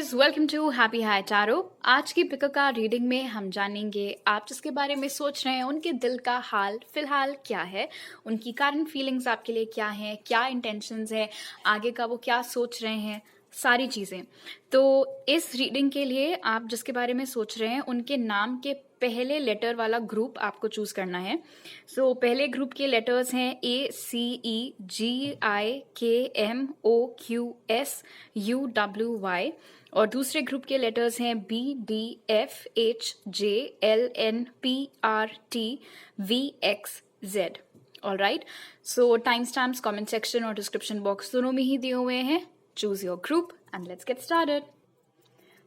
Guys, welcome to happy high tarot. आज की pick का रीडिंग में हम जानेंगे आप जिसके बारे में सोच रहे हैं उनके दिल का हाल फिलहाल क्या है, उनकी करंट फीलिंग्स आपके लिए क्या हैं, क्या इंटेंशंस है, आगे का वो क्या सोच रहे हैं, सारी चीज़ें। तो इस रीडिंग के लिए आप जिसके बारे में सोच रहे हैं उनके नाम के पहले लेटर वाला ग्रुप आपको चूज करना है। सो पहले ग्रुप के लेटर्स हैं ACEGIKMOQSUWY और दूसरे ग्रुप के लेटर्स हैं BDFHJLNPRTVXZ। ऑल राइट, सो टाइम स्टैम्प्स कॉमेंट सेक्शन और डिस्क्रिप्शन बॉक्स दोनों में ही दिए हुए हैं। Choose your group and let's get started.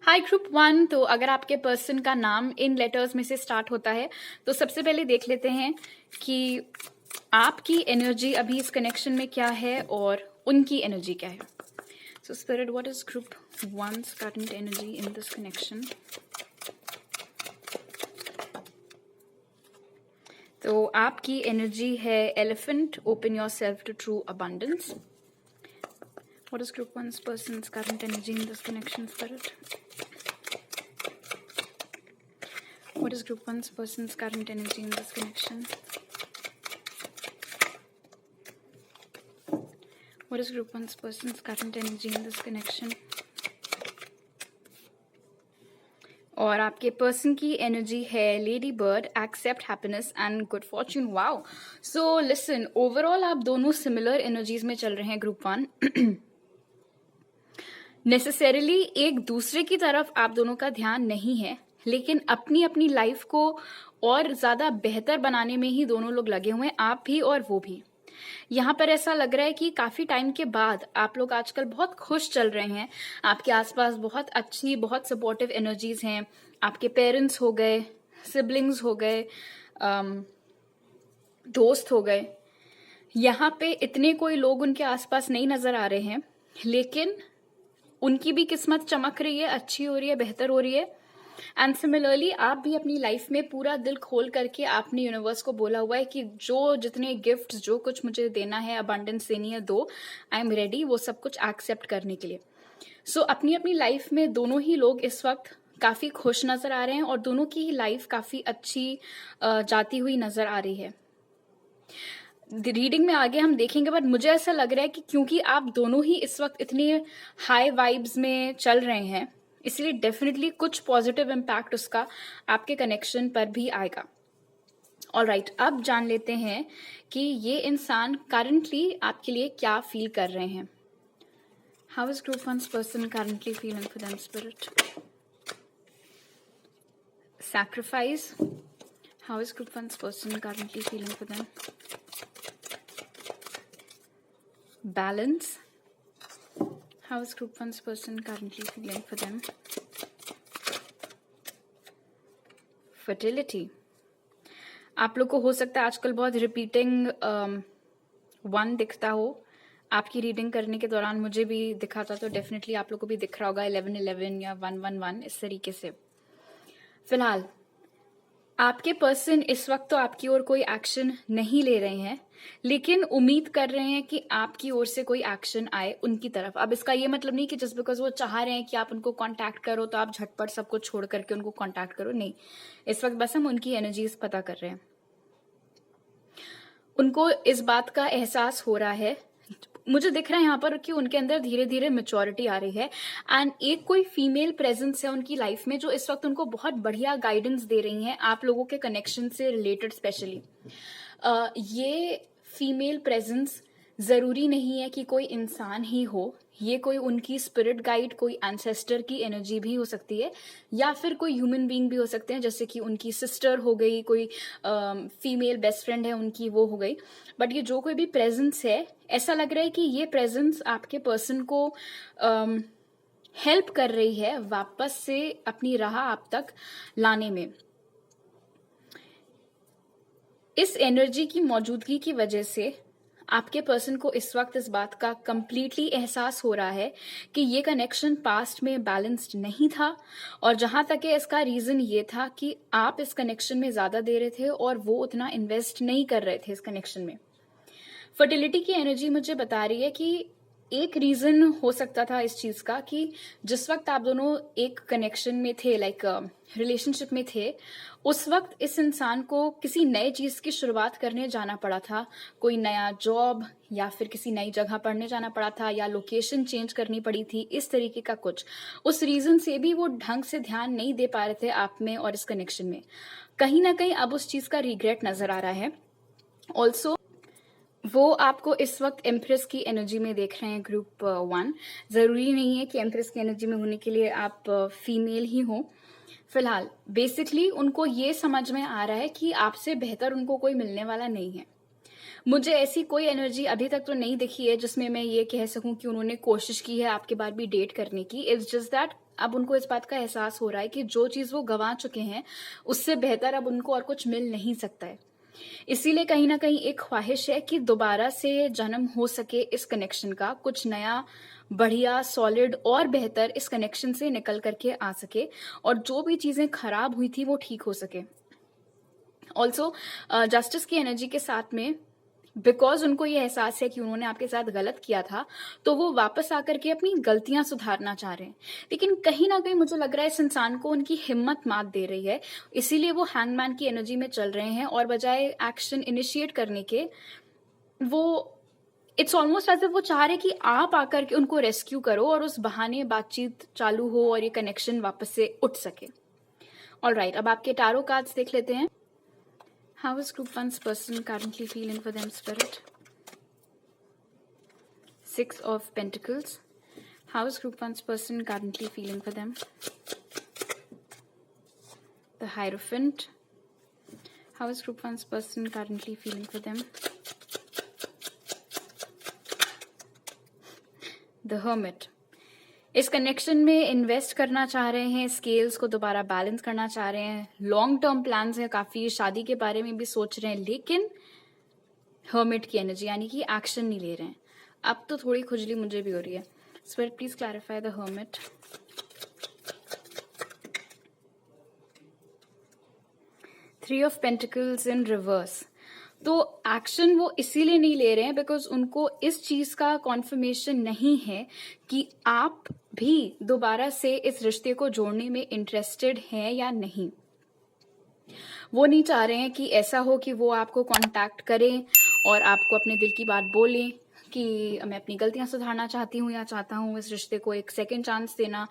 High group 1, तो अगर आपके पर्सन का नाम इन लेटर्स में से स्टार्ट होता है तो सबसे पहले देख लेते हैं कि आपकी एनर्जी अभी इस कनेक्शन में क्या है और उनकी एनर्जी क्या है। So spirit, what is group 1's current energy in this connection? तो आपकी एनर्जी है elephant, open yourself to true abundance. What is group 1's person's current energy in this connection, spirit? What is group 1's person's current energy in this connection? What is group 1's person's current energy in this connection? और आपके person की energy है lady bird, accept happiness and good fortune. Wow, so listen, overall आप दोनों similar energies में चल रहे हैं ग्रुप 1। नेसेसरीली एक दूसरे की तरफ आप दोनों का ध्यान नहीं है, लेकिन अपनी अपनी लाइफ को और ज्यादा बेहतर बनाने में ही दोनों लोग लगे हुए हैं, आप भी और वो भी। यहाँ पर ऐसा लग रहा है कि काफी टाइम के बाद आप लोग आजकल बहुत खुश चल रहे हैं। आपके आसपास बहुत अच्छी, बहुत सपोर्टिव एनर्जीज हैं। आपके पेरेंट्स हो गए, सिबलिंग्स हो गए, दोस्त हो गए। यहाँ पे इतने कोई लोग उनके आसपास नहीं नजर आ रहे हैं, लेकिन उनकी भी किस्मत चमक रही है, अच्छी हो रही है, बेहतर हो रही है। एंड सिमिलरली आप भी अपनी लाइफ में पूरा दिल खोल करके आपने यूनिवर्स को बोला हुआ है कि जो जितने गिफ्ट्स, जो कुछ मुझे देना है, अबंडेंस देनी है, दो, आई एम रेडी वो सब कुछ एक्सेप्ट करने के लिए। सो अपनी अपनी लाइफ में दोनों ही लोग इस वक्त काफी खुश नजर आ रहे हैं और दोनों की ही लाइफ काफी अच्छी जाती हुई नजर आ रही है। रीडिंग में आगे हम देखेंगे, बट मुझे ऐसा लग रहा है कि क्योंकि आप दोनों ही इस वक्त इतने हाई वाइब्स में चल रहे हैं, इसलिए डेफिनेटली कुछ पॉजिटिव इम्पैक्ट उसका आपके कनेक्शन पर भी आएगा। ऑलराइट, अब जान लेते हैं कि ये इंसान करंटली आपके लिए क्या फील कर रहे हैं। How is group 1's person currently feeling for them, spirit? Sacrifice, how is group 1's person currently feeling for them? Balance, how is group 1's person currently feeling for them? Fertility, आप लोग को हो सकता है आजकल बहुत repeating 1 दिखता हो। आपकी रीडिंग करने के दौरान मुझे भी दिखा था, तो डेफिनेटली आप लोग को भी दिख रहा होगा 1111 या 111, इस तरीके से। फिलहाल आपके पर्सन इस वक्त तो आपकी ओर कोई एक्शन नहीं ले रहे हैं, लेकिन उम्मीद कर रहे हैं कि आपकी ओर से कोई एक्शन आए उनकी तरफ। अब इसका ये मतलब नहीं कि जस्ट बिकॉज वो चाह रहे हैं कि आप उनको कांटेक्ट करो तो आप झटपट सब कुछ छोड़ करके उनको कांटेक्ट करो, नहीं। इस वक्त बस हम उनकी एनर्जीज पता कर रहे हैं। उनको इस बात का एहसास हो रहा है, मुझे दिख रहा है यहाँ पर कि उनके अंदर धीरे धीरे मेच्योरिटी आ रही है। एंड एक कोई फीमेल प्रेजेंस है उनकी लाइफ में जो इस वक्त उनको बहुत बढ़िया गाइडेंस दे रही हैं, आप लोगों के कनेक्शन से रिलेटेड स्पेशली। ये फीमेल प्रेजेंस जरूरी नहीं है कि कोई इंसान ही हो, ये कोई उनकी स्पिरिट गाइड, कोई एंसेस्टर की एनर्जी भी हो सकती है, या फिर कोई ह्यूमन बीइंग भी हो सकते हैं, जैसे कि उनकी सिस्टर हो गई, कोई फीमेल बेस्ट फ्रेंड है उनकी, वो हो गई। बट ये जो कोई भी प्रेजेंस है, ऐसा लग रहा है कि ये प्रेजेंस आपके पर्सन को हेल्प कर रही है वापस से अपनी राह आप तक लाने में। इस एनर्जी की मौजूदगी की वजह से आपके पर्सन को इस वक्त इस बात का कंप्लीटली एहसास हो रहा है कि ये कनेक्शन पास्ट में बैलेंस्ड नहीं था, और जहां तक है इसका रीजन ये था कि आप इस कनेक्शन में ज्यादा दे रहे थे और वो उतना इन्वेस्ट नहीं कर रहे थे इस कनेक्शन में। फर्टिलिटी की एनर्जी मुझे बता रही है कि एक रीजन हो सकता था इस चीज का कि जिस वक्त आप दोनों एक कनेक्शन में थे, लाइक रिलेशनशिप में थे, उस वक्त इस इंसान को किसी नए चीज की शुरुआत करने जाना पड़ा था। कोई नया जॉब या फिर किसी नई जगह पढ़ने जाना पड़ा था, या लोकेशन चेंज करनी पड़ी थी, इस तरीके का कुछ। उस रीजन से भी वो ढंग से ध्यान नहीं दे पा रहे थे आप में और इस कनेक्शन में। कहीं ना कहीं अब उस चीज का रिग्रेट नजर आ रहा है। ऑल्सो वो आपको इस वक्त एम्प्रेस की एनर्जी में देख रहे हैं, ग्रुप 1। जरूरी नहीं है कि एम्प्रेस की एनर्जी में होने के लिए आप फीमेल ही हो। फिलहाल बेसिकली उनको ये समझ में आ रहा है कि आपसे बेहतर उनको कोई मिलने वाला नहीं है। मुझे ऐसी कोई एनर्जी अभी तक तो नहीं दिखी है जिसमें मैं ये कह सकूं कि उन्होंने कोशिश की है आपके बाद भी डेट करने की। इट्स जस्ट दैट अब उनको इस बात का एहसास हो रहा है कि जो चीज वो गंवा चुके हैं उससे बेहतर अब उनको और कुछ मिल नहीं सकता है। इसीलिए कहीं ना कहीं एक ख्वाहिश है कि दोबारा से जन्म हो सके इस कनेक्शन का, कुछ नया बढ़िया सॉलिड और बेहतर इस कनेक्शन से निकल करके आ सके, और जो भी चीजें खराब हुई थी वो ठीक हो सके। ऑल्सो जस्टिस की एनर्जी के साथ में, बिकॉज उनको ये एहसास है कि उन्होंने आपके साथ गलत किया था, तो वो वापस आकर के अपनी गलतियां सुधारना चाह रहे हैं। लेकिन कहीं ना कहीं मुझे लग रहा है इस इंसान को उनकी हिम्मत मात दे रही है, इसीलिए वो हैंगमैन की एनर्जी में चल रहे हैं, और बजाय एक्शन इनिशिएट करने के वो इट्स ऑलमोस्ट एज इफ वो चाह रहे कि आप आकर के उनको रेस्क्यू करो और उस बहाने बातचीत चालू हो और ये कनेक्शन वापस से उठ सके। ऑलराइट, अब आपके टारो कार्ड्स देख लेते हैं। How is group 1's person currently feeling for them, Spirit? 6 of Pentacles. How is group 1's person currently feeling for them? The Hierophant. How is group 1's person currently feeling for them? The Hermit. इस connection में invest करना चाह रहे हैं, scales को दोबारा balance करना चाह रहे हैं, लॉन्ग टर्म प्लान्स हैं, काफी शादी के बारे में भी सोच रहे हैं, लेकिन हर्मिट की एनर्जी यानी कि एक्शन नहीं ले रहे हैं। अब तो थोड़ी खुजली मुझे भी हो रही है। Spirit please clarify the hermit. Three of pentacles in reverse. तो एक्शन वो इसीलिए नहीं ले रहे हैं बिकॉज उनको इस चीज का कॉन्फर्मेशन नहीं है कि आप भी दोबारा से इस रिश्ते को जोड़ने में इंटरेस्टेड हैं या नहीं। वो नहीं चाह रहे हैं कि ऐसा हो कि वो आपको कांटेक्ट करें और आपको अपने दिल की बात बोलें कि मैं अपनी गलतियां सुधारना चाहती हूँ या चाहता हूँ, इस रिश्ते को एक सेकंड चांस देना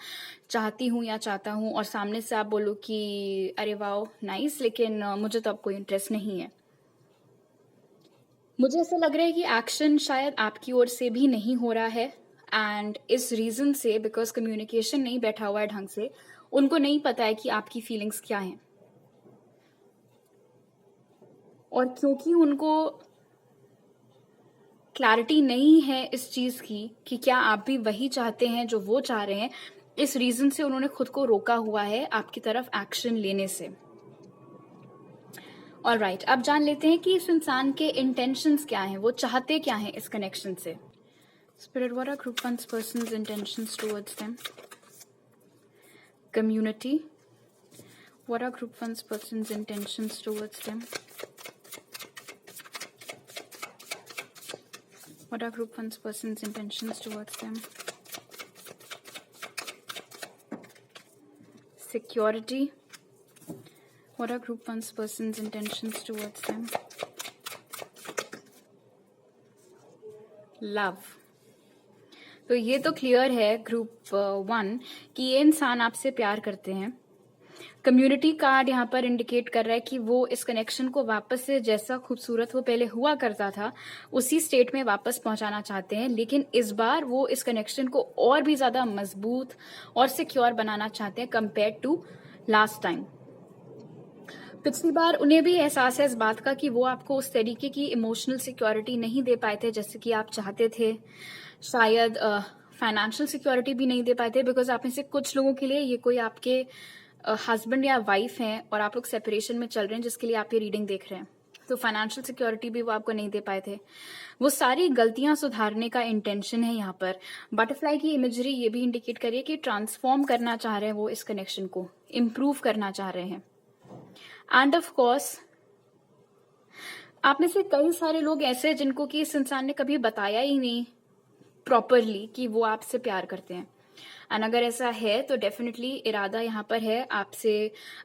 चाहती हूँ या चाहता हूँ, और सामने से आप बोलो कि अरे वाओ नाइस, लेकिन मुझे तो अब कोई इंटरेस्ट नहीं है। मुझे ऐसा लग रहा है कि एक्शन शायद आपकी ओर से भी नहीं हो रहा है, एंड इस रीजन से, बिकॉज कम्युनिकेशन नहीं बैठा हुआ है ढंग से, उनको नहीं पता है कि आपकी फीलिंग्स क्या हैं। और क्योंकि उनको क्लैरिटी नहीं है इस चीज की कि क्या आप भी वही चाहते हैं जो वो चाह रहे हैं, इस रीजन से उन्होंने खुद को रोका हुआ है आपकी तरफ एक्शन लेने से। ऑलराइट, अब जान लेते हैं कि इस इंसान के इंटेंशंस क्या हैं, वो चाहते क्या हैं इस कनेक्शन से। Spirit, what are group 1's person's intentions towards them? Community, what are group 1's person's intentions towards them? What are group 1's person's intentions towards them? Security, what are group 1's person's intentions towards them? Love. तो ये तो clear है group 1 कि ये इंसान आपसे प्यार करते हैं। कम्युनिटी कार्ड यहाँ पर इंडिकेट कर रहा है कि वो इस कनेक्शन को वापस से जैसा खूबसूरत वो पहले हुआ करता था उसी स्टेट में वापस पहुंचाना चाहते हैं, लेकिन इस बार वो इस कनेक्शन को और भी ज्यादा मजबूत और सिक्योर बनाना चाहते हैं कंपेयर टू लास्ट टाइम। पिछली बार उन्हें भी एहसास है इस बात का कि वो आपको उस तरीके की इमोशनल सिक्योरिटी नहीं दे पाए थे जैसे कि आप चाहते थे, शायद फाइनेंशियल सिक्योरिटी भी नहीं दे पाए थे, बिकॉज आप में से कुछ लोगों के लिए ये कोई आपके हस्बैंड या वाइफ हैं और आप लोग सेपरेशन में चल रहे हैं जिसके लिए आप ये रीडिंग देख रहे हैं, तो फाइनेंशियल सिक्योरिटी भी वो आपको नहीं दे पाए थे। वो सारी गलतियां सुधारने का इंटेंशन है यहाँ पर। बटरफ्लाई की इमेजरी ये भी इंडिकेट करिए कि ट्रांसफॉर्म करना चाह रहे हैं वो इस कनेक्शन को, इम्प्रूव करना चाह रहे हैं। एंड ऑफ कोर्स आप में से कई सारे लोग ऐसे हैं जिनको कि इस इंसान ने कभी बताया ही नहीं, प्रॉपरली कि वो आपसे प्यार करते हैं। एंड अगर ऐसा है तो डेफिनेटली इरादा यहाँ पर है आपसे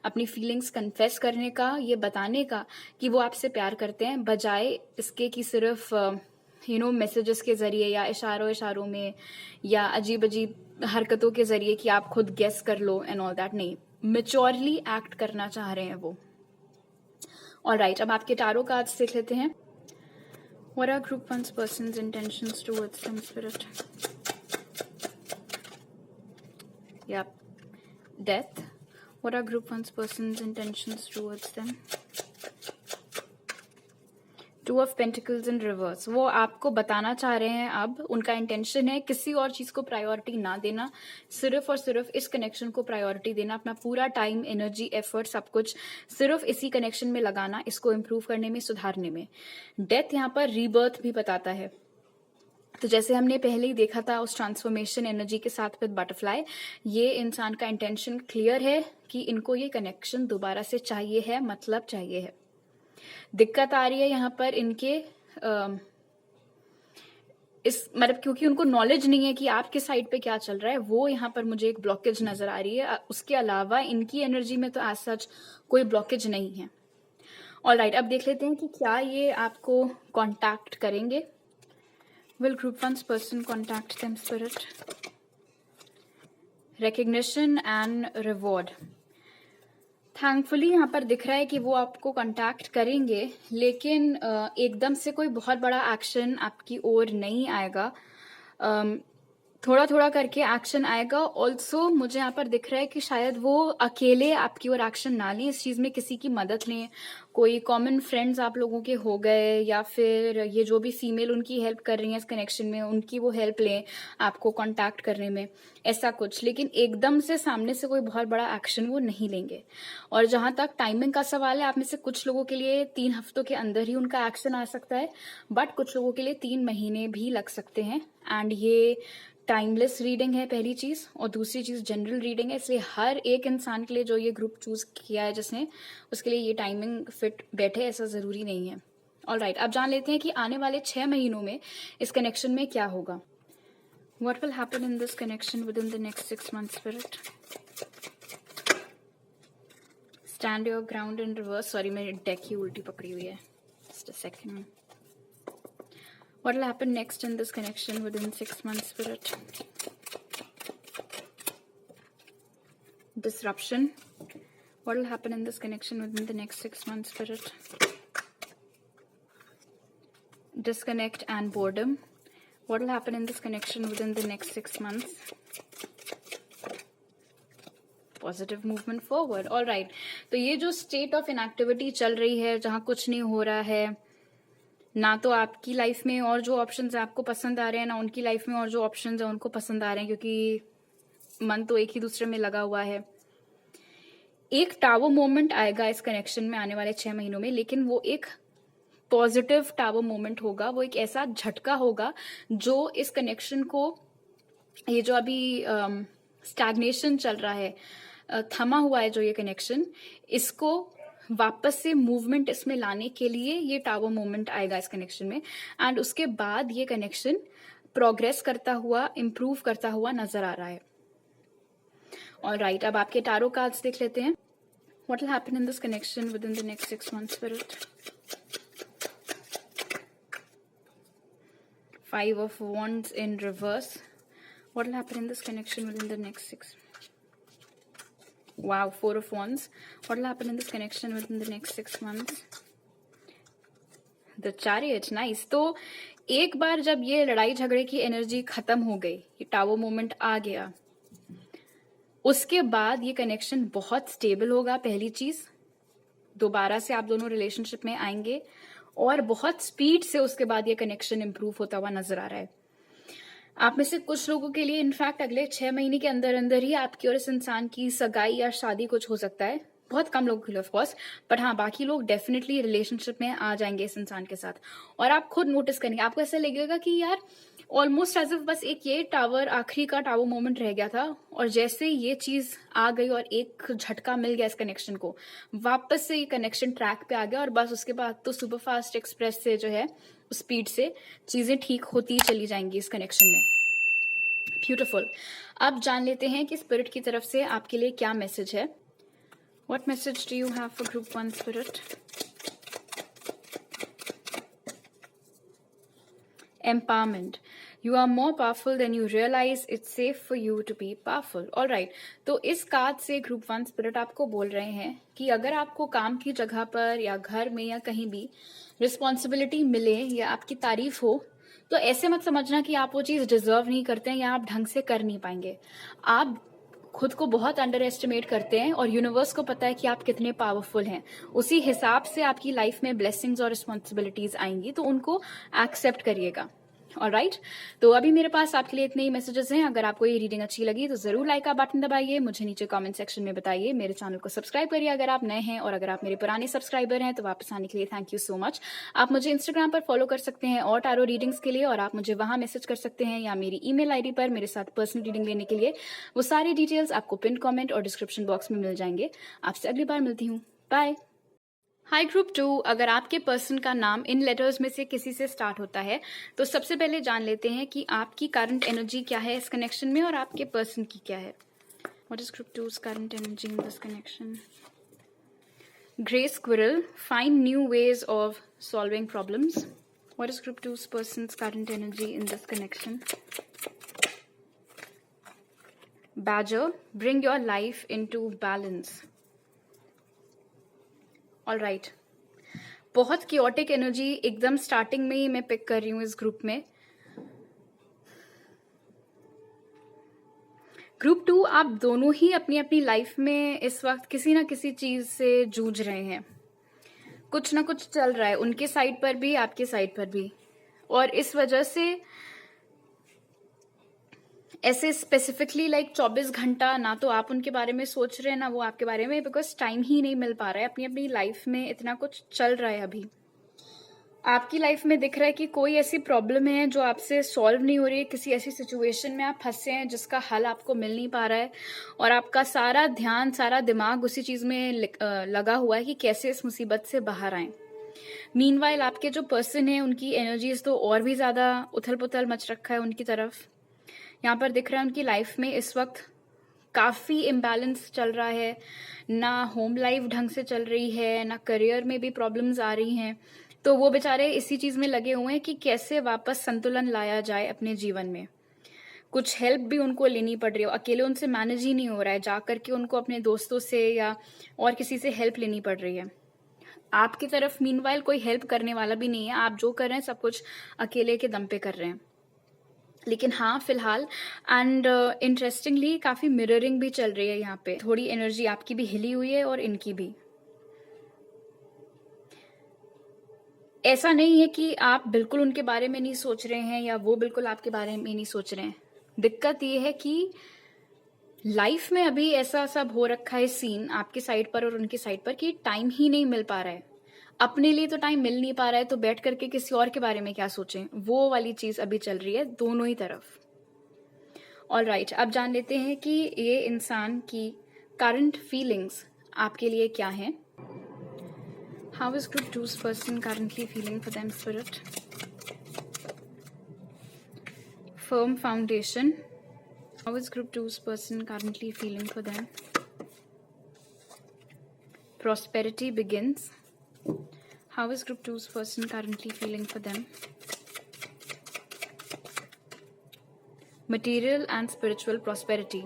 अपनी फीलिंग्स कन्फेस करने का, ये बताने का कि वो आपसे प्यार करते हैं, बजाय इसके कि सिर्फ मैसेजेस के जरिए या इशारों में या अजीब अजीब हरकतों के जरिए कि आप खुद गेस कर लो एंड ऑल दैट। नहीं, मेच्योरली एक्ट करना चाह रहे हैं वो। ऑलराइट, अब आपके टारो कार्ड्स देख लेते हैं। What are group one's person's intentions towards them, spirit? Yep. Death. What are group one's person's intentions towards them? Two of Pentacles in reverse. वो आपको बताना चाह रहे हैं, अब उनका इंटेंशन है किसी और चीज को प्रायोरिटी ना देना, सिर्फ और सिर्फ इस कनेक्शन को प्रायोरिटी देना, अपना पूरा टाइम, एनर्जी, एफर्ट, सब कुछ सिर्फ इसी कनेक्शन में लगाना, इसको इम्प्रूव करने में, सुधारने में। डेथ यहाँ पर रीबर्थ भी बताता है। तो जैसे हमने पहले ही देखा था उस ट्रांसफॉर्मेशन एनर्जी के साथ विद बटरफ्लाई, ये इंसान का इंटेंशन क्लियर है कि इनको ये कनेक्शन दोबारा से चाहिए है, मतलब चाहिए है। दिक्कत आ रही है यहाँ पर इनके इस मतलब क्योंकि उनको नॉलेज नहीं है कि आपके साइड पे क्या चल रहा है, वो यहाँ पर मुझे एक ब्लॉकेज नजर आ रही है। उसके अलावा इनकी एनर्जी में तो एज सच कोई ब्लॉकेज नहीं है। ऑलराइट, अब देख लेते हैं कि क्या ये आपको कांटेक्ट करेंगे। Will group one's person contact them, spirit? Recognition and reward. Thankfully यहाँ पर दिख रहा है कि वो आपको कांटेक्ट करेंगे, लेकिन एकदम से कोई बहुत बड़ा एक्शन आपकी ओर नहीं आएगा। थोड़ा थोड़ा करके एक्शन आएगा। ऑल्सो मुझे यहाँ पर दिख रहा है कि शायद वो अकेले आपकी ओर एक्शन ना लें, इस चीज में किसी की मदद लें। कोई कॉमन फ्रेंड्स आप लोगों के हो गए, या फिर ये जो भी फीमेल उनकी हेल्प कर रही है इस कनेक्शन में, उनकी वो हेल्प लें आपको कांटेक्ट करने में, ऐसा कुछ। लेकिन एकदम से सामने से कोई बहुत बड़ा एक्शन वो नहीं लेंगे। और जहां तक टाइमिंग का सवाल है, आप में से कुछ लोगों के लिए 3 हफ्तों के अंदर ही उनका एक्शन आ सकता है, बट कुछ लोगों के लिए 3 महीने भी लग सकते हैं। एंड ये टाइमलेस रीडिंग है पहली चीज, और दूसरी चीज जनरल रीडिंग है, इसलिए हर एक इंसान के लिए जो ये ग्रुप चूज किया है जिसने, उसके लिए ये टाइमिंग फिट बैठे ऐसा जरूरी नहीं है। ऑलराइट, अब जान लेते हैं कि आने वाले 6 महीनों में इस कनेक्शन में क्या होगा। What will happen in this connection within the next 6 months, spirit? Stand your ground in reverse. Sorry, मेरी डेक ही उल्टी पकड़ी हुई है। Just a second. What will happen next in this connection within 6 months, spirit? Disruption. What will happen in this connection within the next 6 months, spirit? Disconnect and boredom. What will happen in this connection within the next 6 months? Positive movement forward. All right. तो ये जो state of inactivity चल रही है, जहां कुछ नहीं हो रहा है, ना तो आपकी लाइफ में और जो ऑप्शंस आपको पसंद आ रहे हैं, ना उनकी लाइफ में और जो ऑप्शंस हैं उनको पसंद आ रहे हैं, क्योंकि मन तो एक ही दूसरे में लगा हुआ है। एक टावर मोमेंट आएगा इस कनेक्शन में आने वाले 6 महीनों में, लेकिन वो एक पॉजिटिव टावर मोमेंट होगा। वो एक ऐसा झटका होगा जो इस कनेक्शन को, ये जो अभी स्टैग्नेशन चल रहा है, थमा हुआ है जो ये कनेक्शन, इसको वापस से मूवमेंट इसमें लाने के लिए ये टावर मोमेंट आएगा इस कनेक्शन में। एंड उसके बाद ये कनेक्शन प्रोग्रेस करता हुआ, इंप्रूव करता हुआ नजर आ रहा है। ऑलराइट, अब आपके टारो कार्ड्स देख लेते हैं। What will happen in this connection with in the next 6 months, spirit? 5 of Wands in reverse. What will happen in this connection within the next 6? Wow, 4 of Wands. What will happen in this connection within the next 6 months? The Chariot, nice. तो एक बार जब ये लड़ाई झगड़े की energy खत्म हो गई, ये टावर मोमेंट आ गया, उसके बाद ये कनेक्शन बहुत स्टेबल होगा। पहली चीज, दोबारा से आप दोनों रिलेशनशिप में आएंगे, और बहुत स्पीड से उसके बाद ये कनेक्शन इंप्रूव होता हुआ नजर आ रहा है। आप में से कुछ लोगों के लिए इनफैक्ट अगले 6 महीने के अंदर अंदर ही आपकी और इस इंसान की सगाई या शादी कुछ हो सकता है। बहुत कम लोगों के लिए ऑफकोर्स, बट हाँ, बाकी लोग डेफिनेटली रिलेशनशिप में आ जाएंगे इस इंसान के साथ। और आप खुद नोटिस करेंगे, आपको ऐसा लगेगा कि यार ऑलमोस्ट एज इफ बस एक ये टावर, आखिरी का टावर मोमेंट रह गया था, और जैसे ये चीज आ गई और एक झटका मिल गया इस कनेक्शन को, वापस से ये कनेक्शन ट्रैक पे आ गया, और बस उसके बाद तो सुपर फास्ट एक्सप्रेस से जो है उस स्पीड से चीजें ठीक होती चली जाएंगी इस कनेक्शन में। ब्यूटिफुल। अब जान लेते हैं कि स्पिरिट की तरफ से आपके लिए क्या मैसेज है। What message do you have for group 1 spirit? Empowerment. You are more powerful than you realize. It's safe for you to be powerful. All right. तो इस कार्ड से ग्रुप 1 स्पिरिट आपको बोल रहे हैं कि अगर आपको काम की जगह पर या घर में या कहीं भी रिस्पॉन्सिबिलिटी मिले या आपकी तारीफ हो, तो ऐसे मत समझना कि आप वो चीज़ डिजर्व नहीं करते हैं या आप ढंग से कर नहीं पाएंगे। आप खुद को बहुत अंडर एस्टिमेट करते हैं और यूनिवर्स को पता है कि आप कितने पावरफुल हैं। उसी हिसाब से आपकी लाइफ में ब्लेसिंग्स और रिस्पॉन्सिबिलिटीज आएंगी, तो उनको एक्सेप्ट करिएगा। ऑलराइट, तो अभी मेरे पास आपके लिए इतने ही मैसेजेस हैं। अगर आपको ये रीडिंग अच्छी लगी तो जरूर लाइक का बटन दबाइए, मुझे नीचे कमेंट सेक्शन में बताइए, मेरे चैनल को सब्सक्राइब करिए अगर आप नए हैं, और अगर आप मेरे पुराने सब्सक्राइबर हैं तो वापस आने के लिए थैंक यू सो मच। आप मुझे इंस्टाग्राम पर फॉलो कर सकते हैं और टैरो रीडिंग्स के लिए, और आप मुझे वहां मैसेज कर सकते हैं या मेरी ईमेल आईडी पर मेरे साथ पर्सनल रीडिंग लेने के लिए। वो सारी डिटेल्स आपको पिन कमेंट और डिस्क्रिप्शन बॉक्स में मिल जाएंगे। आपसे अगली बार मिलती हूँ, बाय। हाई ग्रुप 2, अगर आपके पर्सन का नाम इन लेटर्स में से किसी से स्टार्ट होता है तो सबसे पहले जान लेते हैं कि आपकी करंट एनर्जी क्या है इस कनेक्शन में और आपके पर्सन की क्या है। What is group 2's current energy in this connection? Grey squirrel, find new ways of solving problems. What is group 2's person's current energy in this connection? Badger, bring your life into balance. All right, बहुत chaotic energy एकदम starting में ही मैं pick कर रही हूँ इस group में। Group 2, आप दोनों ही अपनी अपनी लाइफ में इस वक्त किसी ना किसी चीज से जूझ रहे हैं। कुछ ना कुछ चल रहा है, उनके साइड पर भी आपके साइड पर भी, और इस वजह से ऐसे स्पेसिफिकली लाइक 24 घंटा ना तो आप उनके बारे में सोच रहे हैं ना वो आपके बारे में, बिकॉज टाइम ही नहीं मिल पा रहा है। अपनी अपनी लाइफ में इतना कुछ चल रहा है। अभी आपकी लाइफ में दिख रहा है कि कोई ऐसी प्रॉब्लम है जो आपसे सॉल्व नहीं हो रही है, किसी ऐसी सिचुएशन में आप फंसे हैं जिसका हल आपको मिल नहीं पा रहा है, और आपका सारा ध्यान सारा दिमाग उसी चीज में लगा हुआ है कि कैसे इस मुसीबत से बाहर आए। मीनवाइल आपके जो पर्सन है उनकी एनर्जीज तो और भी ज्यादा उथल पुथल मच रखा है उनकी तरफ। यहाँ पर दिख रहा है उनकी लाइफ में इस वक्त काफी इम्बैलेंस चल रहा है, ना होम लाइफ ढंग से चल रही है, ना करियर में भी प्रॉब्लम्स आ रही हैं। तो वो बेचारे इसी चीज में लगे हुए हैं कि कैसे वापस संतुलन लाया जाए अपने जीवन में। कुछ हेल्प भी उनको लेनी पड़ रही है, अकेले उनसे मैनेज ही नहीं हो रहा है, जाकर के उनको अपने दोस्तों से या और किसी से हेल्प लेनी पड़ रही है। आपकी तरफ मीनवाइल कोई हेल्प करने वाला भी नहीं है, आप जो कर रहे हैं सब कुछ अकेले के दम पे कर रहे हैं। लेकिन हाँ फिलहाल एंड इंटरेस्टिंगली काफी मिररिंग भी चल रही है यहाँ पे, थोड़ी एनर्जी आपकी भी हिली हुई है और इनकी भी। ऐसा नहीं है कि आप बिल्कुल उनके बारे में नहीं सोच रहे हैं या वो बिल्कुल आपके बारे में नहीं सोच रहे हैं। दिक्कत ये है कि लाइफ में अभी ऐसा सब हो रखा है सीन आपके साइड पर और उनकी साइड पर कि टाइम ही नहीं मिल पा रहा है। अपने लिए तो टाइम मिल नहीं पा रहा है, तो बैठ करके किसी और के बारे में क्या सोचें, वो वाली चीज अभी चल रही है दोनों ही तरफ। ऑल राइट, अब जान लेते हैं कि ये इंसान की करंट फीलिंग्स आपके लिए क्या है। How is group 2's person currently feeling for them spirit? Firm foundation. How is group 2's person currently feeling for them? Prosperity begins. How is group 2's person currently feeling for them? Material and spiritual prosperity.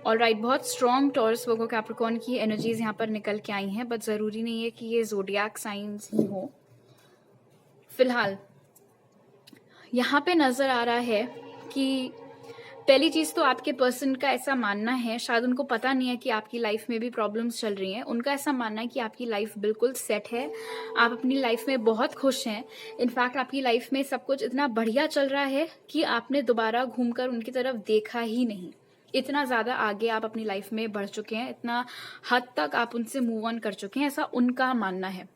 Alright, बहुत strong Taurus Virgo Capricorn की energies यहाँ पर निकल के आई हैं, but जरूरी नहीं है कि ये zodiac signs ही हो। फिलहाल यहाँ पे नजर आ रहा है कि पहली चीज तो आपके पर्सन का ऐसा मानना है, शायद उनको पता नहीं है कि आपकी लाइफ में भी प्रॉब्लम्स चल रही हैं। उनका ऐसा मानना है कि आपकी लाइफ बिल्कुल सेट है, आप अपनी लाइफ में बहुत खुश हैं। इनफैक्ट आपकी लाइफ में सब कुछ इतना बढ़िया चल रहा है कि आपने दोबारा घूमकर उनकी तरफ देखा ही नहीं। इतना ज्यादा आगे आप अपनी लाइफ में बढ़ चुके हैं, इतना हद तक आप उनसे मूव ऑन कर चुके हैं, ऐसा उनका मानना है।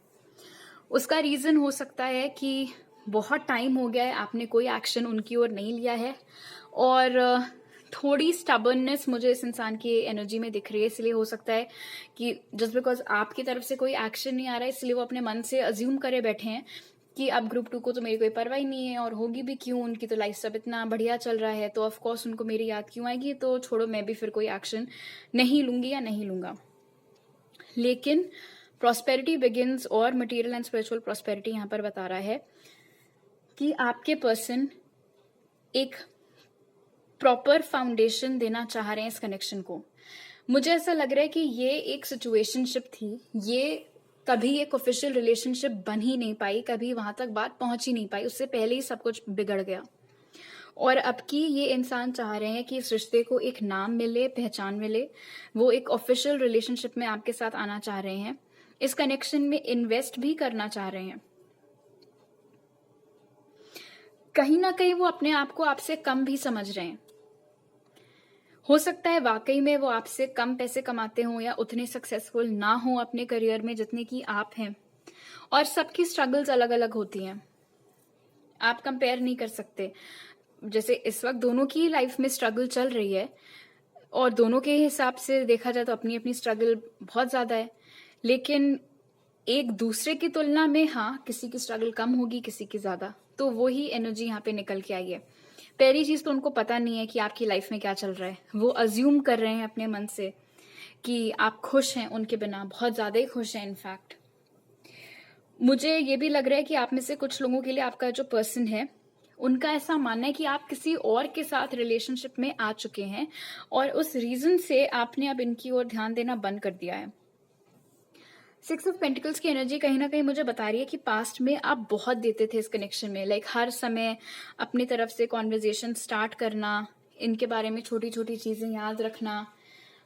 उसका रीजन हो सकता है कि बहुत टाइम हो गया है आपने कोई एक्शन उनकी ओर नहीं लिया है, और थोड़ी स्टबर्ननेस मुझे इस इंसान की एनर्जी में दिख रही है। इसलिए हो सकता है कि जस्ट बिकॉज आपकी तरफ से कोई एक्शन नहीं आ रहा है, इसलिए वो अपने मन से अज्यूम करे बैठे हैं कि अब ग्रुप 2 को तो मेरी कोई परवाह ही नहीं है, और होगी भी क्यों, उनकी तो लाइफ सब इतना बढ़िया चल रहा है, तो ऑफ कोर्स उनको मेरी याद क्यों आएगी, तो छोड़ो, मैं भी फिर कोई एक्शन नहीं लूंगी या नहीं लूंगा। लेकिन प्रॉस्पेरिटी बिगिंस और मटेरियल एंड स्पिरिचुअल प्रॉस्पेरिटी यहाँ पर बता रहा है कि आपके पर्सन एक प्रॉपर फाउंडेशन देना चाह रहे हैं इस कनेक्शन को। मुझे ऐसा लग रहा है कि ये एक सिचुएशनशिप थी, ये कभी एक ऑफिशियल रिलेशनशिप बन ही नहीं पाई, कभी वहां तक बात पहुंच ही नहीं पाई, उससे पहले ही सब कुछ बिगड़ गया। और अब की ये इंसान चाह रहे हैं कि इस रिश्ते को एक नाम मिले, पहचान मिले, वो एक ऑफिशियल रिलेशनशिप में आपके साथ आना चाह रहे हैं, इस कनेक्शन में इन्वेस्ट भी करना चाह रहे हैं। कहीं ना कहीं वो अपने आप को आपसे कम भी समझ रहे हैं। हो सकता है वाकई में वो आपसे कम पैसे कमाते हों या उतने सक्सेसफुल ना हो अपने करियर में जितने की आप हैं, और सबकी स्ट्रगल्स अलग अलग होती हैं, आप कंपेयर नहीं कर सकते। जैसे इस वक्त दोनों की लाइफ में स्ट्रगल चल रही है, और दोनों के हिसाब से देखा जाए तो अपनी अपनी स्ट्रगल बहुत ज्यादा है, लेकिन एक दूसरे की तुलना में हाँ, किसी की स्ट्रगल कम होगी, किसी की ज्यादा, तो वो ही एनर्जी यहाँ पे निकल के आई है। पहली चीज तो उनको पता नहीं है कि आपकी लाइफ में क्या चल रहा है, वो अज्यूम कर रहे हैं अपने मन से कि आप खुश हैं उनके बिना, बहुत ज्यादा ही खुश हैं इनफैक्ट। मुझे ये भी लग रहा है कि आप में से कुछ लोगों के लिए आपका जो पर्सन है, उनका ऐसा मानना है कि आप किसी और के साथ रिलेशनशिप में आ चुके हैं, और उस रीजन से आपने अब इनकी ओर ध्यान देना बंद कर दिया है। 6 ऑफ पेंटिकल्स की एनर्जी कहीं ना कहीं मुझे बता रही है कि पास्ट में आप बहुत देते थे इस कनेक्शन में, लाइक हर समय अपनी तरफ से कॉन्वर्जेशन स्टार्ट करना, इनके बारे में छोटी छोटी चीजें याद रखना,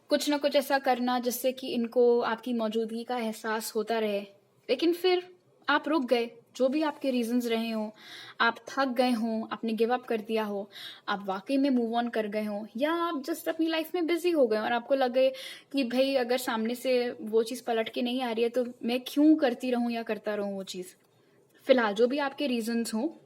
कुछ ना कुछ ऐसा करना जिससे कि इनको आपकी मौजूदगी का एहसास होता रहे। लेकिन फिर आप रुक गए, जो भी आपके रीजंस रहे हो, आप थक गए हो, आपने गिव अप कर दिया हो, आप वाकई में मूव ऑन कर गए हो, या आप जस्ट अपनी लाइफ में बिजी हो गए और आपको लगे कि भाई अगर सामने से वो चीज पलट के नहीं आ रही है तो मैं क्यों करती रहूं या करता रहूं वो चीज। फिलहाल जो भी आपके रीजंस हो,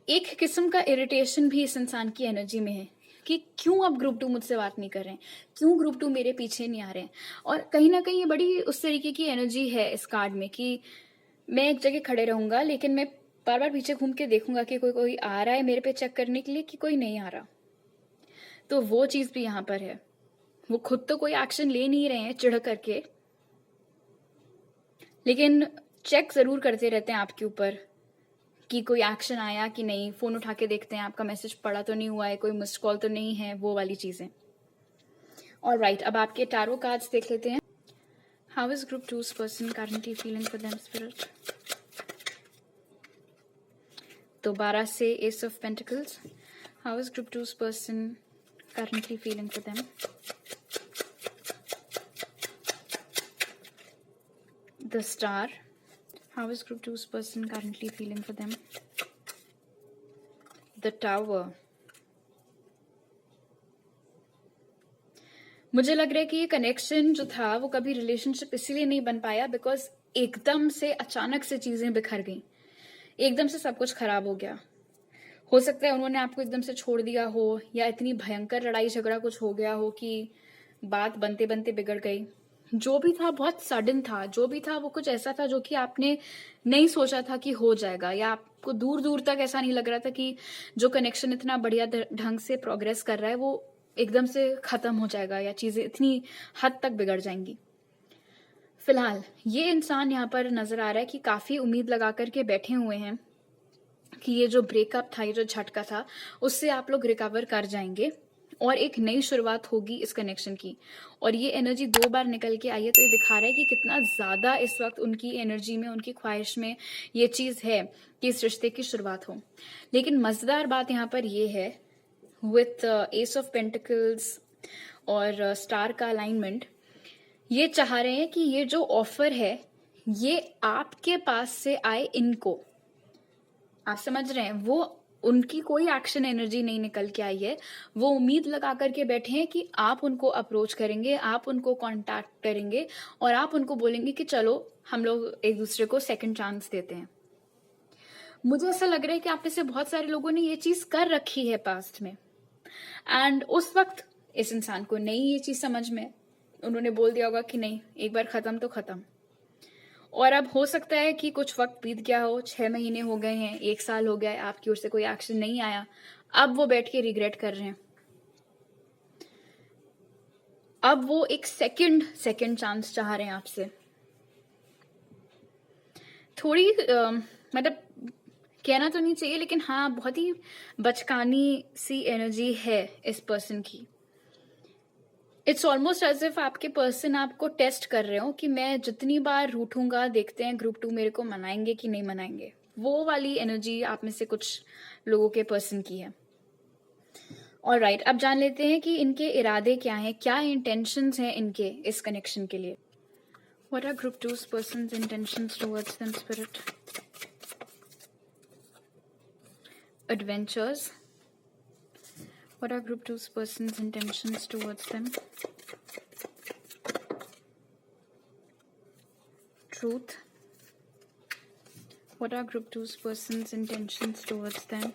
एक किस्म का इरिटेशन भी इस इंसान की एनर्जी में है कि क्यों अब ग्रुप 2 मुझसे बात नहीं कर रहे हैं, क्यों ग्रुप 2 मेरे पीछे नहीं आ रहे हैं। और कहीं ना कहीं ये बड़ी उस तरीके की एनर्जी है इस कार्ड में कि मैं एक जगह खड़े रहूंगा, लेकिन मैं बार बार पीछे घूम के देखूंगा कि कोई कोई आ रहा है मेरे पे चेक करने के लिए कि कोई नहीं आ रहा। तो वो चीज भी यहाँ पर है, वो खुद तो कोई एक्शन ले नहीं रहे हैं चिढ़ करके, लेकिन चेक जरूर करते रहते हैं आपके ऊपर कि कोई एक्शन आया कि नहीं, फोन उठा के देखते हैं आपका मैसेज पड़ा तो नहीं हुआ है, कोई मिस्ड कॉल तो नहीं है, वो वाली चीजें। और राइट, अब आपके टैरो कार्ड्स देख लेते हैं। How is group 2's person currently feeling for them spirit? तो 12 से S of pentacles, how is group 2's person currently feeling for them? The star, how is group 2's person currently feeling for them? The tower. मुझे लग रहा है कि ये connection जो था वो कभी रिलेशनशिप इसीलिए नहीं बन पाया बिकॉज एकदम से अचानक से चीजें बिखर गई, एकदम से सब कुछ खराब हो गया। हो सकता है उन्होंने आपको एकदम से छोड़ दिया हो, या इतनी भयंकर लड़ाई झगड़ा कुछ हो गया हो कि बात बनते बनते बिगड़ गई। जो भी था बहुत सडन था, जो भी था वो कुछ ऐसा था जो कि आपने नहीं सोचा था कि हो जाएगा, या आपको दूर दूर तक ऐसा नहीं लग रहा था कि जो कनेक्शन इतना बढ़िया ढंग से प्रोग्रेस कर रहा है वो एकदम से खत्म हो जाएगा, या चीजें इतनी हद तक बिगड़ जाएंगी। फिलहाल ये इंसान यहाँ पर नजर आ रहा है कि काफी उम्मीद लगा करके बैठे हुए हैं कि ये जो ब्रेकअप था, ये जो झटका था, उससे आप लोग रिकवर कर जाएंगे और एक नई शुरुआत होगी इस कनेक्शन की। और ये एनर्जी 2 बार निकल के आई है, तो ये दिखा रहा है कि कितना ज्यादा इस वक्त उनकी एनर्जी में, उनकी ख्वाहिश में ये चीज है कि इस रिश्ते की शुरुआत हो। लेकिन मजेदार बात यहाँ पर ये है, विथ एस ऑफ पेंटिकल्स और स्टार का अलाइनमेंट, ये चाह रहे हैं कि ये जो ऑफर है ये आपके पास से आए इनको। आप समझ रहे हैं, वो उनकी कोई एक्शन एनर्जी नहीं निकल के आई है, वो उम्मीद लगा करके बैठे हैं कि आप उनको अप्रोच करेंगे, आप उनको कांटेक्ट करेंगे और आप उनको बोलेंगे कि चलो हम लोग एक दूसरे को सेकंड चांस देते हैं। मुझे ऐसा लग रहा है कि आप में से बहुत सारे लोगों ने ये चीज कर रखी है पास्ट में, एंड उस वक्त इस इंसान को नहीं ये चीज समझ में, उन्होंने बोल दिया होगा कि नहीं, एक बार खत्म तो खत्म। और अब हो सकता है कि कुछ वक्त बीत गया हो, 6 महीने हो गए हैं, 1 साल हो गया है, आपकी ओर से कोई एक्शन नहीं आया, अब वो बैठ के रिग्रेट कर रहे हैं। अब वो एक सेकंड चांस चाह रहे हैं आपसे। थोड़ी मतलब कहना तो नहीं चाहिए, लेकिन हाँ बहुत ही बचकानी सी एनर्जी है इस पर्सन की। इट्स ऑलमोस्ट एज इफ आपके पर्सन आपको टेस्ट कर रहे हो कि मैं जितनी बार रूठूंगा, देखते हैं ग्रुप 2 मेरे को मनाएंगे कि नहीं मनाएंगे। वो वाली एनर्जी आप में से कुछ लोगों के पर्सन की है। और राइट, अब जान लेते हैं कि इनके इरादे क्या हैं, क्या इंटेंशंस हैं इनके इस कनेक्शन के लिए। What are group 2's person's intentions towards them, spirit? Adventures. What are group 2's person's intentions towards them? Truth. What are group 2's person's intentions towards them?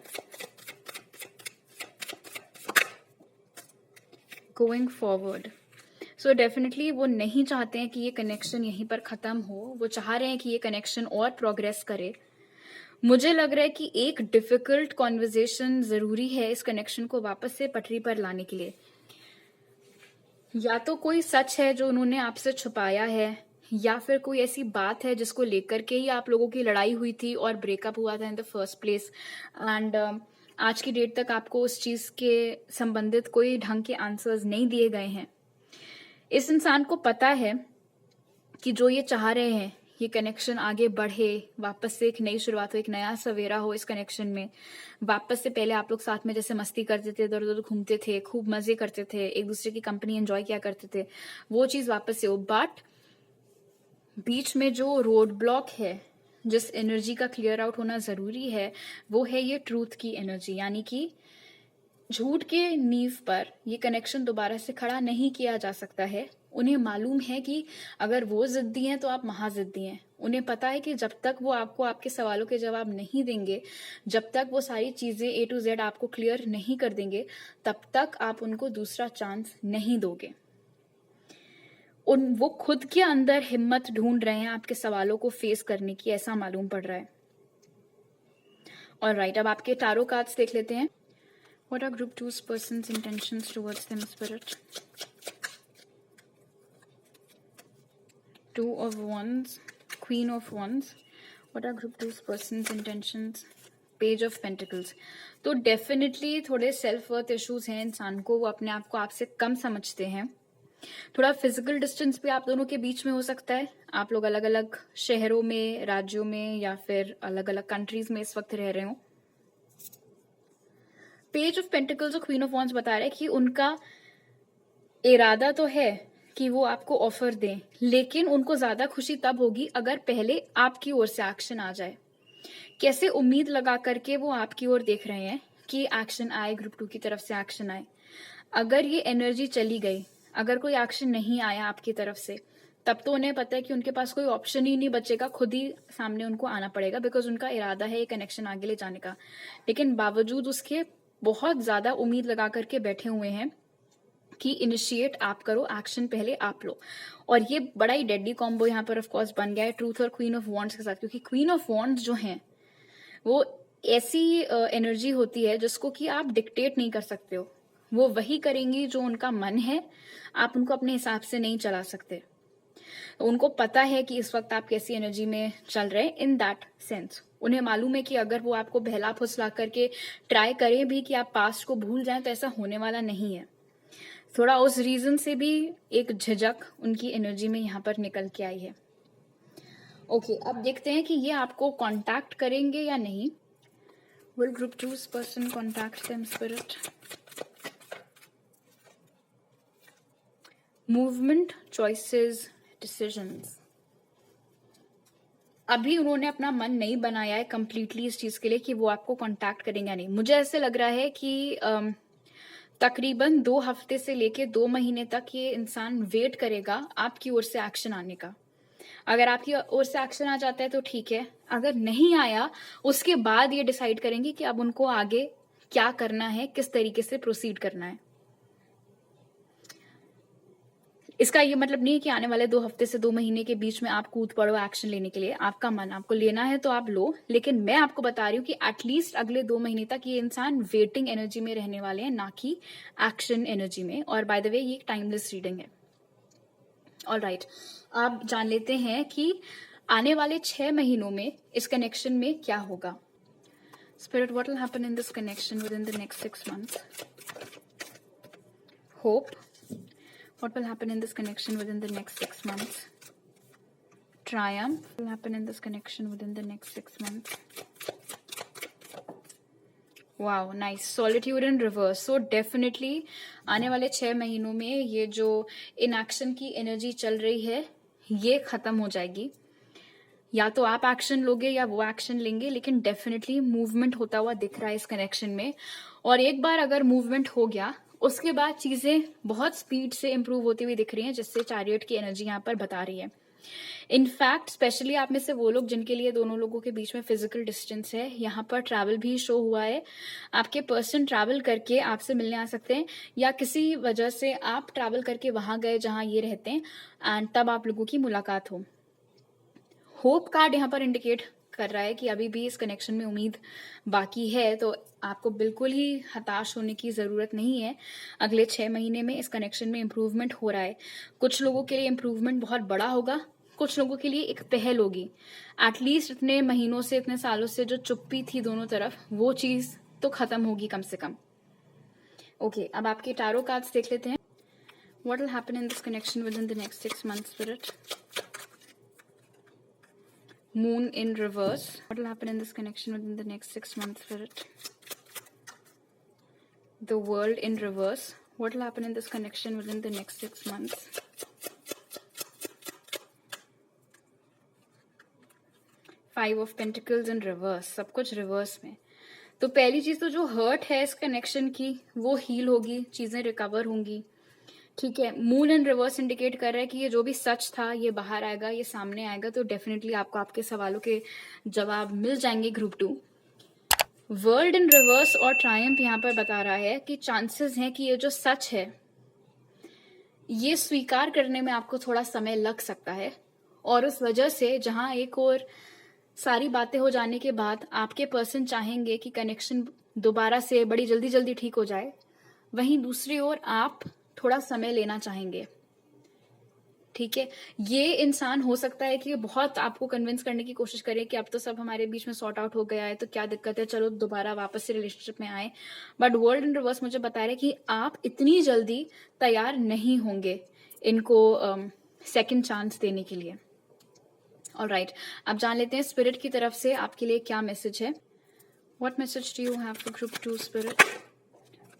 Going forward. So definitely वो नहीं चाहते हैं कि ये connection यहीं पर ख़त्म हो, वो चाह रहे हैं कि ये कनेक्शन और प्रोग्रेस करे। मुझे लग रहा है कि एक डिफिकल्ट कॉन्वर्जेशन ज़रूरी है इस कनेक्शन को वापस से पटरी पर लाने के लिए। या तो कोई सच है जो उन्होंने आपसे छुपाया है, या फिर कोई ऐसी बात है जिसको लेकर के ही आप लोगों की लड़ाई हुई थी और ब्रेकअप हुआ था in the first place. And आज की डेट तक आपको उस चीज़ के संबंधित कोई ढंग के आंसर्स नहीं दिए गए हैं। इस इंसान को पता है कि जो ये चाह रहे हैं, ये कनेक्शन आगे बढ़े, वापस से एक नई शुरुआत हो, एक नया सवेरा हो इस कनेक्शन में। वापस से पहले आप लोग साथ में जैसे मस्ती करते थे, इधर उधर घूमते थे, खूब मजे करते थे, एक दूसरे की कंपनी एंजॉय किया करते थे, वो चीज वापस से हो। बट बीच में जो रोड ब्लॉक है, जिस एनर्जी का क्लियर आउट होना जरूरी है, वो है ये ट्रूथ की एनर्जी। यानी कि झूठ के नींव पर ये कनेक्शन दोबारा से खड़ा नहीं किया जा सकता है। उन्हें मालूम है कि अगर वो जिद्दी हैं तो आप महाजिद्दी हैं। उन्हें पता है कि जब तक वो आपको आपके सवालों के जवाब नहीं देंगे, जब तक वो सारी चीजें A to Z आपको क्लियर नहीं कर देंगे, तब तक आप उनको दूसरा चांस नहीं दोगे। वो खुद के अंदर हिम्मत ढूंढ रहे हैं आपके सवालों को फेस करने की, ऐसा मालूम पड़ रहा है। और राइट, अब आपके टारो कार्ड्स देख लेते हैं। What are group 2's person's intentions towards them, spirit? 2 of Wands, Queen of Wands. What are group 2's person's intentions? Page of Pentacles. तो डेफिनेटली थोड़े सेल्फ वर्थ इश्यूज हैं इंसान को, वो अपने आप को आपसे कम समझते हैं। थोड़ा फिजिकल डिस्टेंस भी आप दोनों के बीच में हो सकता है। आप लोग अलग अलग शहरों में, राज्यों में, या फिर अलग अलग कंट्रीज में इस वक्त रह रहे हो। पेज ऑफ पेंटिकल्स और क्वीन ऑफ वॉन्ड्स बता रहे हैं कि उनका इरादा तो है कि वो आपको ऑफर दें, लेकिन उनको ज्यादा खुशी तब होगी अगर पहले आपकी ओर से एक्शन आ जाए। कैसे उम्मीद लगा करके वो आपकी ओर देख रहे हैं कि एक्शन आए, ग्रुप 2 की तरफ से एक्शन आए। अगर ये एनर्जी चली गई, अगर कोई एक्शन नहीं आया आपकी तरफ से, तब तो उन्हें पता है कि उनके पास कोई ऑप्शन ही नहीं बचेगा, खुद ही सामने उनको आना पड़ेगा, बिकॉज उनका इरादा है ये कनेक्शन आगे ले जाने का। लेकिन बावजूद उसके बहुत ज्यादा उम्मीद लगा करके बैठे हुए हैं कि इनिशिएट आप करो, एक्शन पहले आप लो। और ये बड़ा ही डेडली कॉम्बो यहाँ पर ऑफ कोर्स बन गया है ट्रूथ और क्वीन ऑफ वॉन्ड्स के साथ, क्योंकि क्वीन ऑफ वॉन्ड्स जो हैं वो ऐसी एनर्जी होती है जिसको कि आप डिक्टेट नहीं कर सकते हो। वो वही करेंगी जो उनका मन है, आप उनको अपने हिसाब से नहीं चला सकते। तो उनको पता है कि इस वक्त आप कैसी एनर्जी में चल रहे हैं। इन दैट सेंस उन्हें मालूम है कि अगर वो आपको बहला फुसला करके ट्राई करें भी कि आप पास्ट को भूल जाएं, तो ऐसा होने वाला नहीं है। थोड़ा उस रीजन से भी एक झिझक उनकी एनर्जी में यहाँ पर निकल के आई है। ओके, अब देखते हैं कि ये आपको कांटेक्ट करेंगे या नहीं। Will group 2's person contact them, spirit? Movement, choices, decisions. अभी उन्होंने अपना मन नहीं बनाया है कंप्लीटली इस चीज के लिए कि वो आपको कांटेक्ट करेंगे या नहीं। मुझे ऐसे लग रहा है कि तकरीबन 2 हफ्ते से लेके 2 महीने तक ये इंसान वेट करेगा आपकी ओर से एक्शन आने का। अगर आपकी ओर से एक्शन आ जाता है तो ठीक है, अगर नहीं आया उसके बाद ये डिसाइड करेंगे कि अब उनको आगे क्या करना है, किस तरीके से प्रोसीड करना है। इसका ये मतलब नहीं है कि आने वाले 2 हफ्ते से 2 महीने के बीच में आप कूद पड़ो एक्शन लेने के लिए। आपका मन, आपको लेना है तो आप लो, लेकिन मैं आपको बता रही हूँ कि एटलीस्ट अगले 2 महीने तक ये इंसान वेटिंग एनर्जी में रहने वाले हैं, ना कि एक्शन एनर्जी में। और बाय द वे ये एक टाइमलेस रीडिंग है। ऑलराइट, आप जान लेते हैं कि आने वाले 6 महीनों में इस कनेक्शन में क्या होगा। Spirit, what will happen in this connection within the next 6 months? Hope. What will happen in this connection within the next 6 months? Triumph. What will happen in this connection within the next 6 months? Wow, nice. Solitude in reverse. So definitely आने वाले 6 महीनों में ये जो inaction की energy चल रही है ये खत्म हो जाएगी। या तो आप एक्शन लोगे या वो एक्शन लेंगे, लेकिन डेफिनेटली मूवमेंट होता हुआ दिख रहा है इस कनेक्शन में। और एक बार अगर मूवमेंट हो गया उसके बाद चीजें बहुत स्पीड से इंप्रूव होती हुई दिख रही हैं, जिससे चैरियट की एनर्जी यहाँ पर बता रही है। इनफैक्ट स्पेशली आप में से वो लोग जिनके लिए दोनों लोगों के बीच में फिजिकल डिस्टेंस है, यहाँ पर ट्रैवल भी शो हुआ है। आपके पर्सन ट्रैवल करके आपसे मिलने आ सकते हैं, या किसी वजह से आप ट्रैवल करके वहां गए जहां ये रहते हैं एंड तब आप लोगों की मुलाकात हो। होप कार्ड यहाँ पर इंडिकेट कर रहा है कि अभी भी इस कनेक्शन में उम्मीद बाकी है, तो आपको बिल्कुल ही हताश होने की जरूरत नहीं है। अगले 6 महीने में इस कनेक्शन में इंप्रूवमेंट हो रहा है। कुछ लोगों के लिए इंप्रूवमेंट बहुत बड़ा होगा, कुछ लोगों के लिए एक पहल होगी। एटलीस्ट इतने महीनों से, इतने सालों से जो चुप्पी थी दोनों तरफ, वो चीज तो खत्म होगी कम से कम। ओके, अब आपके टारो कार्ड्स देख लेते हैं। What will happen in this connection with in the next 6 months, spirit? Moon in reverse. What will happen in this connection within the next 6 months, Spirit? The World in reverse. What will happen in this connection within the next 6 months? Five of Pentacles in reverse. सब कुछ reverse में। तो पहली चीज तो जो hurt है इस कनेक्शन की वो हील होगी, चीजें रिकवर होंगी। ठीक है, मून इन रिवर्स इंडिकेट कर रहा है कि ये जो भी सच था ये बाहर आएगा, ये सामने आएगा, तो डेफिनेटली आपको आपके सवालों के जवाब मिल जाएंगे ग्रुप 2। वर्ल्ड इन रिवर्स और ट्रायम्फ यहाँ पर बता रहा है कि चांसेस हैं कि ये जो सच है ये स्वीकार करने में आपको थोड़ा समय लग सकता है, और उस वजह से जहां एक और सारी बातें हो जाने के बाद आपके पर्सन चाहेंगे कि कनेक्शन दोबारा से बड़ी जल्दी जल्दी ठीक हो जाए, वहीं दूसरी ओर आप थोड़ा समय लेना चाहेंगे। ठीक है, ये इंसान हो सकता है कि बहुत आपको कन्विंस करने की कोशिश करे कि अब तो सब हमारे बीच में सॉर्ट आउट हो गया है, तो क्या दिक्कत है, चलो दोबारा वापस से रिलेशनशिप में आए। बट वर्ल्ड इन रिवर्स मुझे बता रहा है कि आप इतनी जल्दी तैयार नहीं होंगे इनको सेकंड चांस देने के लिए। ऑलराइट, अब जान लेते हैं स्पिरिट की तरफ से आपके लिए क्या मैसेज है। What message do you have for group 2, spirit?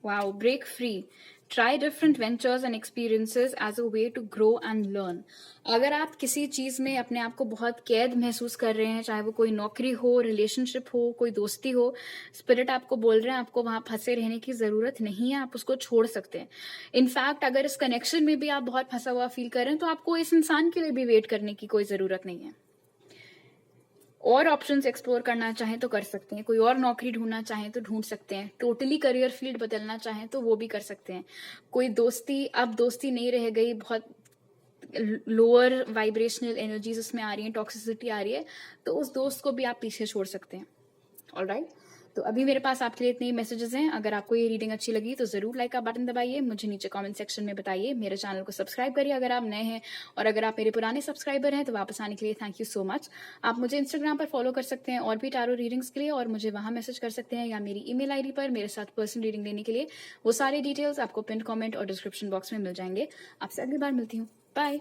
Wow, break free, try different ventures and experiences as a way to grow and learn. अगर आप किसी चीज में अपने आप को बहुत कैद महसूस कर रहे हैं, चाहे वो कोई नौकरी हो, रिलेशनशिप हो, कोई दोस्ती हो, स्पिरिट आपको बोल रहे हैं आपको वहां फंसे रहने की जरूरत नहीं है, आप उसको छोड़ सकते हैं। इनफैक्ट अगर इस कनेक्शन में भी आप बहुत फंसा हुआ फील कर रहे हैं तो आपको इस इंसान के लिए भी वेट करने की कोई जरूरत नहीं है। और ऑप्शंस एक्सप्लोर करना चाहें तो कर सकते हैं, कोई और नौकरी ढूंढना चाहें तो ढूंढ सकते हैं, टोटली करियर फील्ड बदलना चाहें तो वो भी कर सकते हैं। कोई दोस्ती, अब दोस्ती नहीं रह गई, बहुत लोअर वाइब्रेशनल एनर्जीज उसमें आ रही हैं, टॉक्सिसिटी आ रही है, तो उस दोस्त को भी आप पीछे छोड़ सकते हैं। ऑलराइट, तो अभी मेरे पास आपके लिए इतने ही मैसेजेस हैं। अगर आपको ये रीडिंग अच्छी लगी तो जरूर लाइक का बटन दबाइए, मुझे नीचे कमेंट सेक्शन में बताइए, मेरे चैनल को सब्सक्राइब करिए अगर आप नए हैं, और अगर आप मेरे पुराने सब्सक्राइबर हैं तो वापस आने के लिए थैंक यू सो मच। आप मुझे इंस्टाग्राम पर फॉलो कर सकते हैं और भी टारो रीडिंग्स के लिए, और मुझे वहां मैसेज कर सकते हैं, या मेरी ईमेल आईडी पर मेरे साथ पर्सनल रीडिंग लेने के लिए। वो सारे डिटेल्स आपको पिन कमेंट और डिस्क्रिप्शन बॉक्स में मिल जाएंगे। आपसे अगली बार मिलती हूँ, बाय।